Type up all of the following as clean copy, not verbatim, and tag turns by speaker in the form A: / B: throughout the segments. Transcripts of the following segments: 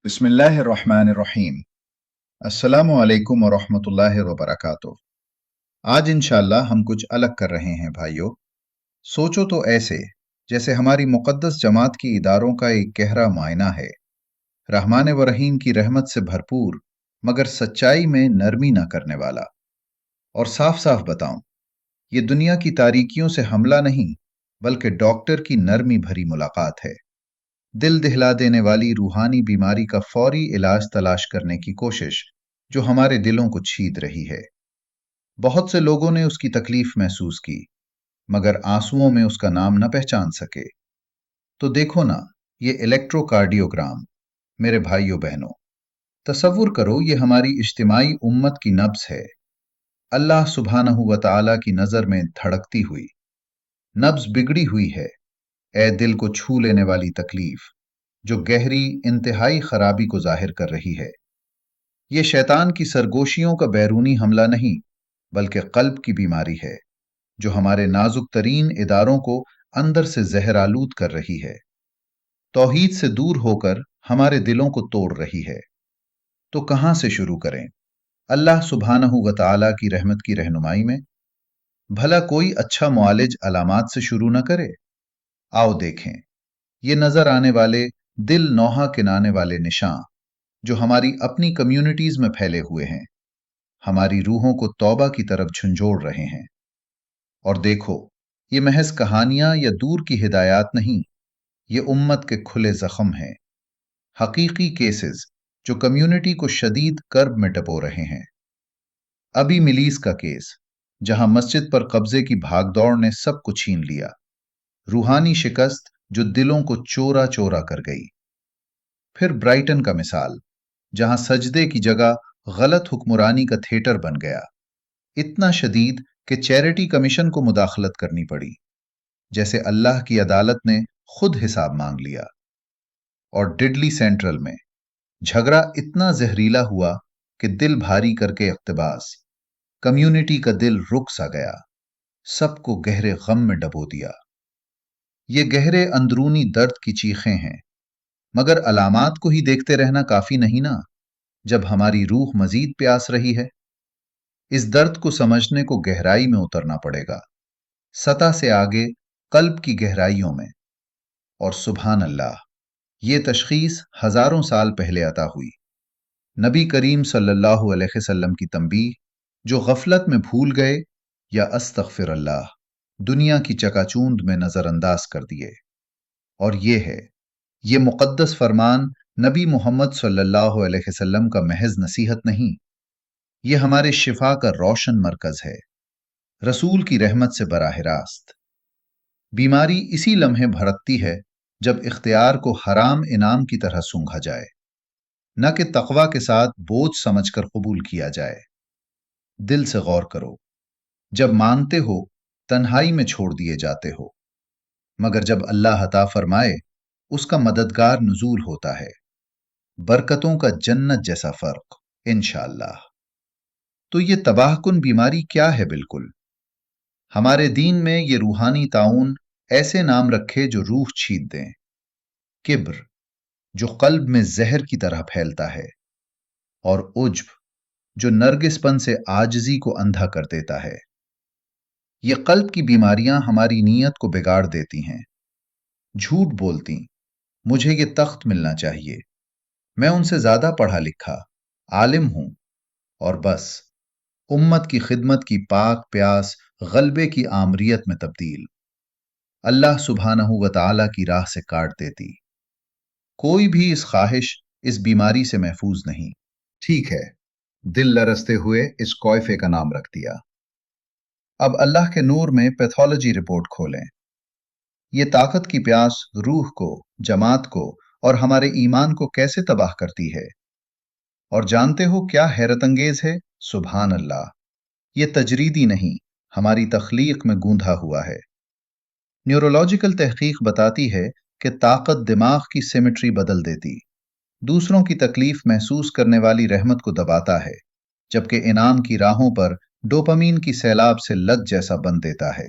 A: बिस्मिल्लाहिर्रहमानिर्रहीम। अस्सलामु अलैकुम वरहमतुल्लाहि वबरकातुह। आज इंशाअल्लाह हम कुछ अलग कर रहे हैं भाइयों। सोचो तो ऐसे जैसे हमारी मुक़द्दस जमात की इदारों का एक गहरा मायना है, रहमान व रहीम की रहमत से भरपूर मगर सच्चाई में नरमी न करने वाला। और साफ साफ बताऊं, ये दुनिया की तारीकियों से हमला नहीं बल्कि डॉक्टर की नरमी भरी मुलाकात है। दिल दहला देने वाली रूहानी बीमारी का फौरी इलाज तलाश करने की कोशिश जो हमारे दिलों को छीद रही है। बहुत से लोगों ने उसकी तकलीफ महसूस की मगर आंसुओं में उसका नाम न पहचान सके। तो देखो ना, ये इलेक्ट्रोकार्डियोग्राम। मेरे भाइयों बहनों, तसव्वुर करो ये हमारी इज्तिमाई उम्मत की नब्ज है, अल्लाह सुब्हानहू व तआला की नज़र में धड़कती हुई। नब्ज बिगड़ी हुई है, ए दिल को छू लेने वाली तकलीफ जो गहरी इंतहाई खराबी को जाहिर कर रही है। ये शैतान की सरगोशियों का बैरूनी हमला नहीं बल्कि कल्ब की बीमारी है जो हमारे नाजुक तरीन इदारों को अंदर से जहर आलूद कर रही है, तौहीद से दूर होकर हमारे दिलों को तोड़ रही है। तो कहां से शुरू करें? अल्लाह सुब्हानहू व तआला की रहमत की रहनुमाई में। भला कोई अच्छा मुआलिज अलामात से शुरू न करे? आओ देखें, ये नजर आने वाले दिल नौहा किनाने वाले निशान जो हमारी अपनी कम्युनिटीज में फैले हुए हैं, हमारी रूहों को तौबा की तरफ झंझोड़ रहे हैं। और देखो, ये महज कहानियां या दूर की हिदायत नहीं, ये उम्मत के खुले जख्म हैं, हकीकी केसेस जो कम्युनिटी को शदीद कर्ब में डबो रहे हैं। अभी मिलीस का केस, जहां मस्जिद पर कब्जे की भागदौड़ ने सब कुछ छीन लिया, रूहानी शिकस्त जो दिलों को चोरा चोरा कर गई। फिर ब्राइटन का मिसाल, जहां सजदे की जगह गलत हुक्मरानी का थिएटर बन गया, इतना शदीद कि चैरिटी कमीशन को मुदाखलत करनी पड़ी, जैसे अल्लाह की अदालत ने खुद हिसाब मांग लिया। और डिडली सेंट्रल में झगड़ा इतना जहरीला हुआ कि दिल भारी करके इक़्तिबास, कम्युनिटी का दिल रुक सा गया, सबको गहरे गम में डबो दिया। ये गहरे अंदरूनी दर्द की चीखें हैं, मगर अलामात को ही देखते रहना काफी नहीं ना, जब हमारी रूह मजीद प्यास रही है। इस दर्द को समझने को गहराई में उतरना पड़ेगा, सतह से आगे कल्ब की गहराइयों में। और सुभान अल्लाह, ये तशखीस हजारों साल पहले अता हुई। नबी करीम सल्लल्लाहु अलैहि वसल्लम की तंबीह जो गफलत में भूल गए या अस्तगफिरुल्लाह दुनिया की चकाचूंद में नजरअंदाज कर दिए। और ये मुकद्दस फरमान नबी मोहम्मद सल्लल्लाहु अलैहि वसल्लम का महज नसीहत नहीं, ये हमारे शिफा का रोशन मरकज है, रसूल की रहमत से बराह रास्त। बीमारी इसी लम्हे भड़कती है जब इख्तियार को हराम इनाम की तरह सूंघा जाए, न कि तकवा के साथ बोझ समझकर कबूल किया जाए। दिल से गौर करो, जब मांगते हो तन्हाई में छोड़ दिए जाते हो, मगर जब अल्लाह अता फरमाए उसका मददगार नुजूल होता है, बरकतों का जन्नत जैसा फर्क इंशाअल्लाह। तो ये तबाहकुन बीमारी क्या है? बिल्कुल, हमारे दीन में ये रूहानी ताउन ऐसे नाम रखे जो रूह छीन दें। किब्र जो कल्ब में जहर की तरह फैलता है, और उज्ब जो नरगिसपन से आजिजी को अंधा कर देता है। ये कल्ब की बीमारियां हमारी नीयत को बिगाड़ देती हैं। झूठ बोलती, मुझे ये तख्त मिलना चाहिए, मैं उनसे ज्यादा पढ़ा लिखा आलिम हूं, और बस उम्मत की खिदमत की पाक प्यास गलबे की आमरियत में तब्दील, अल्लाह सुब्हानहू व तआला की राह से काट देती। कोई भी इस ख्वाहिश, इस बीमारी से महफूज नहीं। ठीक है, दिल लरसते हुए इस कॉयफे का नाम रख दिया। अब अल्लाह के नूर में पैथोलॉजी रिपोर्ट खोलें। ये ताकत की प्यास रूह को, जमात को और हमारे ईमान को कैसे तबाह करती है। और जानते हो क्या हैरत अंगेज है? सुभान अल्लाह, ये तजरीदी नहीं, हमारी तख्लीक में गूंधा हुआ है। न्यूरोलॉजिकल तहकीक बताती है कि ताकत दिमाग की सिमेट्री बदल देती, दूसरों की तकलीफ महसूस करने वाली रहमत को दबाता है, जबकि इनाम की राहों पर डोपामीन की सैलाब से लत जैसा बन देता है।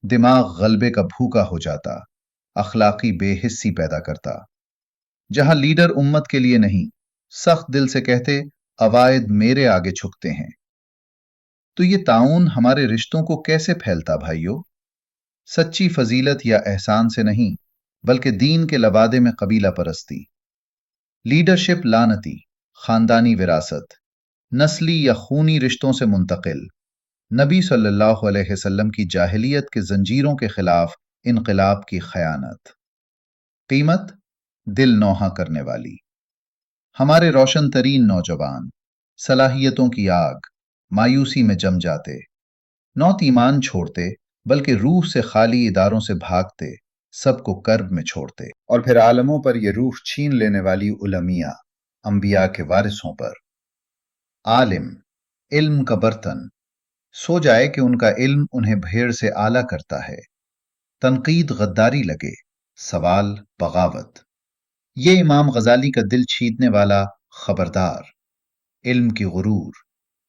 A: दिमाग गलबे का भूखा हो जाता, अखलाकी बेहिस्सी पैदा करता। جہاں لیڈر امت کے لیے نہیں، سخت دل سے کہتے عوائد میرے آگے جھکتے ہیں۔ تو یہ تعاون ہمارے رشتوں کو کیسے پھیلتا بھائیو؟ سچی فضیلت یا احسان سے نہیں، بلکہ دین کے لبادے میں قبیلہ پرستی۔ لیڈرشپ لانتی، خاندانی وراثت، نسلی یا خونی رشتوں سے منتقل، نبی صلی اللہ علیہ وسلم کی جاہلیت کے زنجیروں کے خلاف انقلاب کی خیانت۔ قیمت دل نوحہ کرنے والی۔ ہمارے روشن ترین نوجوان صلاحیتوں کی آگ مایوسی میں جم جاتے، نوت ایمان چھوڑتے بلکہ روح سے خالی اداروں سے بھاگتے، سب کو کرب میں چھوڑتے، اور پھر عالموں پر یہ روح چھین لینے والی علمیاء، انبیاء کے وارثوں پر۔ عالم، علم کا برتن، سو جائے کہ ان کا علم انہیں بھیڑ سے اعلیٰ کرتا ہے، تنقید غداری لگے، سوال بغاوت۔ یہ امام غزالی کا دل چھیدنے والا خبردار، علم کی غرور،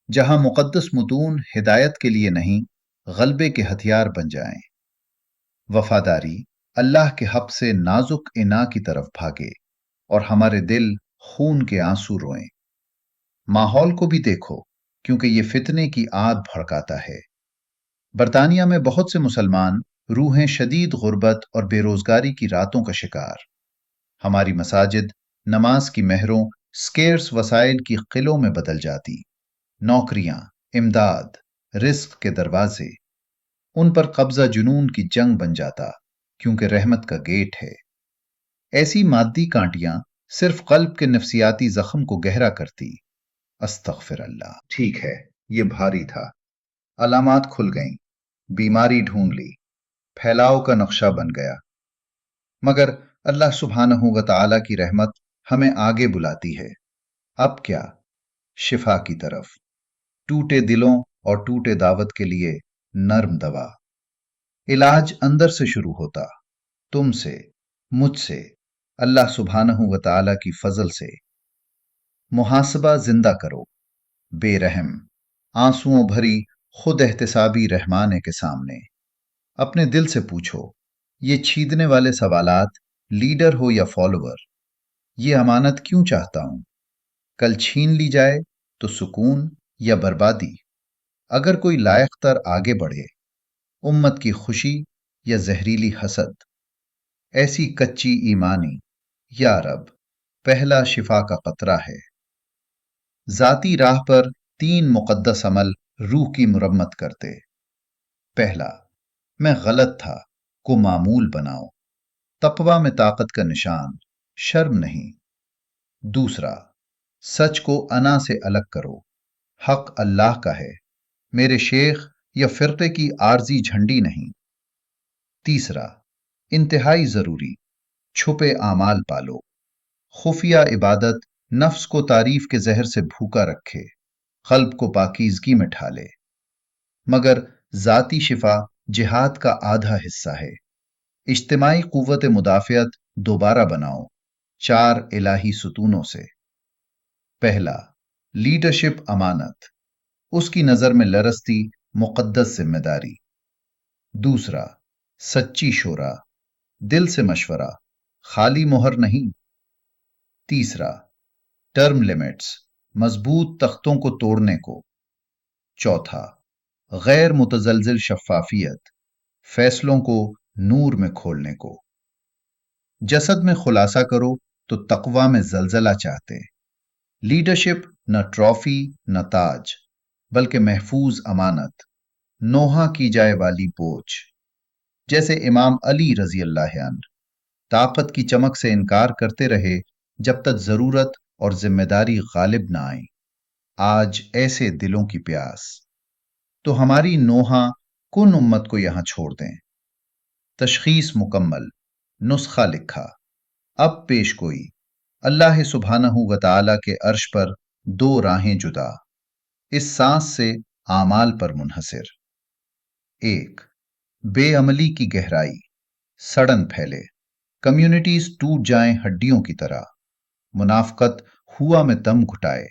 A: جہاں مقدس متون ہدایت کے لیے نہیں، غلبے کے ہتھیار بن جائیں۔ وفاداری، اللہ کے حق سے نازک انا کی طرف بھاگے اور ہمارے دل خون کے آنسو روئیں۔ ماحول کو بھی دیکھو، کیونکہ یہ فتنے کی آگ بھڑکاتا ہے۔ برطانیہ میں بہت سے مسلمان روحیں شدید غربت اور بے روزگاری کی راتوں کا شکار۔ ہماری مساجد نماز کی مہروں سکیرس وسائل کی قلوں میں بدل جاتی، نوکریاں، امداد، رزق کے دروازے، ان پر قبضہ جنون کی جنگ بن جاتا، کیونکہ رحمت کا گیٹ ہے۔ ایسی مادی کانٹیاں صرف قلب کے نفسیاتی زخم کو گہرا کرتی۔ استغفر اللہ۔ ٹھیک ہے، یہ بھاری تھا۔ علامات کھل گئیں، بیماری ڈھونڈ لی، پھیلاؤ کا نقشہ بن گیا، مگر اللہ سبحانہ و تعالی کی رحمت ہمیں آگے بلاتی ہے۔ اب کیا؟ شفا کی طرف، ٹوٹے دلوں اور ٹوٹے دعوت کے لیے نرم دوا۔ علاج اندر سے شروع ہوتا، تم سے، مجھ سے، اللہ سبحانہ و تعالی کی فضل سے۔ محاسبہ زندہ کرو، بے رحم، آنسوؤں بھری خود احتسابی رحمانے کے سامنے۔ اپنے دل سے پوچھو، یہ چھیدنے والے سوالات، لیڈر ہو یا فالوور، یہ امانت کیوں چاہتا ہوں؟ کل چھین لی جائے تو سکون یا بربادی؟ اگر کوئی لائق تر آگے بڑھے، امت کی خوشی یا زہریلی حسد؟ ایسی کچی ایمانی، یا رب، پہلا شفا کا قطرہ ہے۔ ذاتی راہ پر 3 مقدس عمل روح کی مرمت کرتے۔ پہلا، میں غلط تھا کو معمول بناؤ، تقوی میں طاقت کا نشان، شرم نہیں۔ دوسرا، سچ کو انا سے الگ کرو، حق اللہ کا ہے، میرے شیخ یا فرقے کی عارضی جھنڈی نہیں۔ تیسرا، انتہائی ضروری، چھپے اعمال پالو، خفیہ عبادت نفس کو تعریف کے زہر سے بھوکا رکھے، قلب کو پاکیزگی میں ڈھالے۔ مگر ذاتی شفا جہاد کا آدھا حصہ ہے۔ اجتماعی قوت مدافعت دوبارہ بناؤ، 4 الہی ستونوں سے۔ پہلا، لیڈرشپ امانت، اس کی نظر میں لرزتی مقدس ذمہ داری۔ دوسرا، سچی شورا، دل سے مشورہ، خالی مہر نہیں۔ تیسرا، ٹرم لیمٹس، مضبوط تختوں کو توڑنے کو۔ چوتھا، غیر متزلزل شفافیت، فیصلوں کو نور میں کھولنے کو۔ جسد میں خلاصہ کرو تو تقوی میں زلزلہ چاہتے۔ لیڈرشپ نہ ٹرافی نہ تاج، بلکہ محفوظ امانت، نوحہ کی جائے والی بوجھ۔ جیسے امام علی رضی اللہ عنہ طاقت کی چمک سے انکار کرتے رہے جب تک ضرورت اور ذمہ داری غالب نہ آئیں۔ آج ایسے دلوں کی پیاس۔ تو ہماری نوحہ کن امت کو یہاں چھوڑ دیں۔ تشخیص مکمل، نسخہ لکھا، اب پیش گوئی۔ اللہ سبحانہ و تعالی کے عرش پر 2 راہیں جدا، اس سانس سے اعمال پر منحصر۔ 1، بے عملی کی گہرائی، سڑن پھیلے، کمیونٹیز ٹوٹ جائیں ہڈیوں کی طرح، منافقت ہوا میں دم گھٹائے،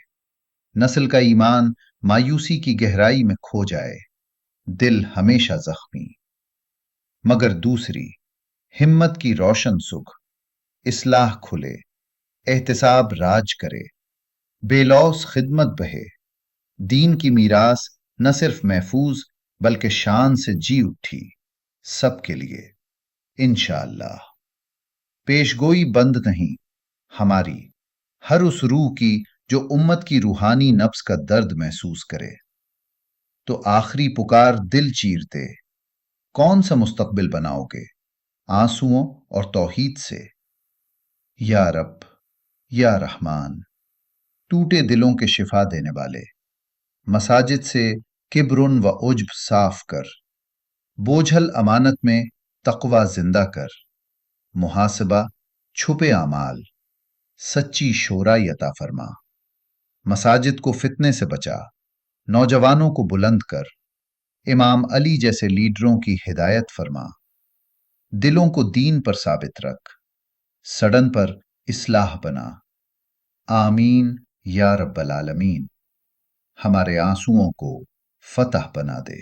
A: نسل کا ایمان مایوسی کی گہرائی میں کھو جائے، دل ہمیشہ زخمی۔ مگر دوسری، ہمت کی روشن سکھ، اصلاح کھلے، احتساب راج کرے، بے لوث خدمت بہے، دین کی میراث نہ صرف محفوظ بلکہ شان سے جی اٹھی سب کے لیے انشاءاللہ۔ پیش گوئی بند نہیں ہماری ہر اس روح کی جو امت کی روحانی نبض کا درد محسوس کرے، تو آخری پکار دل چیرتے کون سا مستقبل بناؤ گے آنسوؤں اور توحید سے؟ یا رب، یا رحمان، ٹوٹے دلوں کے شفا دینے والے، مساجد سے کبر و عجب صاف کر، بوجھل امانت میں تقوی زندہ کر، محاسبہ چھپے اعمال سچی شورائی عطا فرما، مساجد کو فتنے سے بچا، نوجوانوں کو بلند کر، امام علی جیسے لیڈروں کی ہدایت فرما، دلوں کو دین پر ثابت رکھ، سڑن پر اصلاح بنا، آمین یا رب العالمین۔ ہمارے آنسوؤں کو فتح بنا دے۔